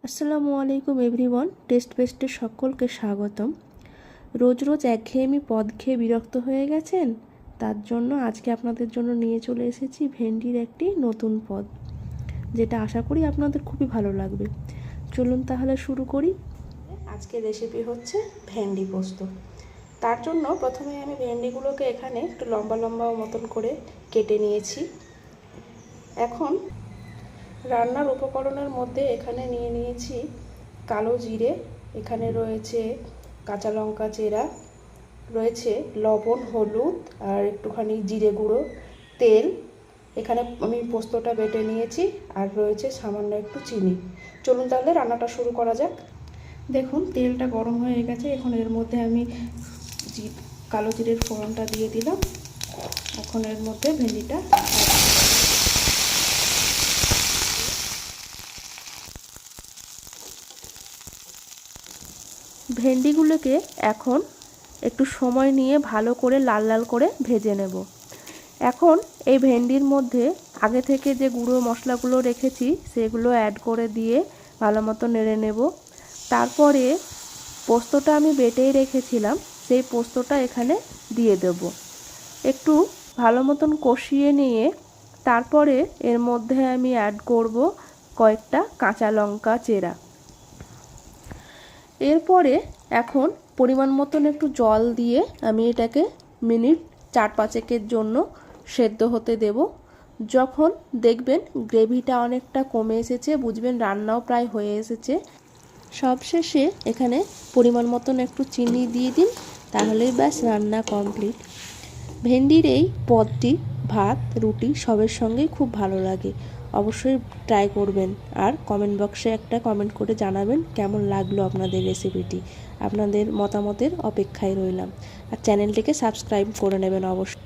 আসসালামু আলাইকুম everyone, test বেস্টে সকলকে স্বাগতম। রোজ রোজ একঘেয়েমি পদ খেয়ে বিরক্ত হয়ে গেছেন, তার জন্য আজকে আপনাদের জন্য নিয়ে চলে এসেছি ভেন্ডির একটি নতুন পদ, যেটা আশা করি আপনাদের খুবই ভালো লাগবে। চলুন তাহলে শুরু করি। আজকে রেসিপি হচ্ছে ভেন্ডি পোস্ত। তার জন্য প্রথমে আমি ভেন্ডিগুলোকে এখানে একটু লম্বা লম্বা মতন করে কেটে নিয়েছি। এখন রান্নার উপকরণের মধ্যে এখানে নিয়ে নিয়েছি কালো জিরে, এখানে রয়েছে কাঁচা লঙ্কা চেরা, রয়েছে লবণ, হলুদ আর একটুখানি জিরে গুঁড়ো, তেল, এখানে আমি পোস্তটা বেটে নিয়েছি, আর রয়েছে সামান্য একটু চিনি। চলুন তাহলে রান্নাটা শুরু করা যাক। দেখুন তেলটা গরম হয়ে গেছে, এখন এর মধ্যে আমি কালো জিরের ফোড়নটা দিয়ে দিলাম। এখন এর মধ্যে ভেন্ডিটা ভেন্ডিগুলোকে এখন একটু সময় নিয়ে ভালো করে লাল লাল করে ভেজে নেব। এখন এই ভেন্ডির মধ্যে আগে থেকে যে গুঁড়ো মশলাগুলো রেখেছি সেগুলো অ্যাড করে দিয়ে ভালো মতো নেড়ে নেব। তারপরে পোস্তটা আমি বেটেই রেখেছিলাম, সেই পোস্তটা এখানে দিয়ে দেব। একটু ভালো মতন কষিয়ে নিয়ে তারপরে এর মধ্যে আমি অ্যাড করব কয়েকটা কাঁচা লঙ্কা চেরা। এরপরে এখন পরিমাণ মতন একটু জল দিয়ে আমি এটাকে মিনিট 4-5 জন্য সেদ্ধ হতে দেব। যখন দেখবেন গ্রেভিটা অনেকটা কমে এসেছে, বুঝবেন রান্নাও প্রায় হয়ে এসেছে। সবশেষে এখানে পরিমাণ মতন একটু চিনি দিয়ে দিন, তাহলেই ব্যাস রান্না কমপ্লিট। ভেন্ডির এই পদটি ভাত, রুটি সবের সঙ্গেই খুব ভালো লাগে। অবশ্যই ট্রাই করবেন, আর কমেন্ট বক্সে একটা কমেন্ট করে জানাবেন কেমন লাগলো আপনাদের রেসিপিটি। আপনাদের মতামতের অপেক্ষায় রইলাম, আর চ্যানেলটিকে সাবস্ক্রাইব করে নেবেন অবশ্যই।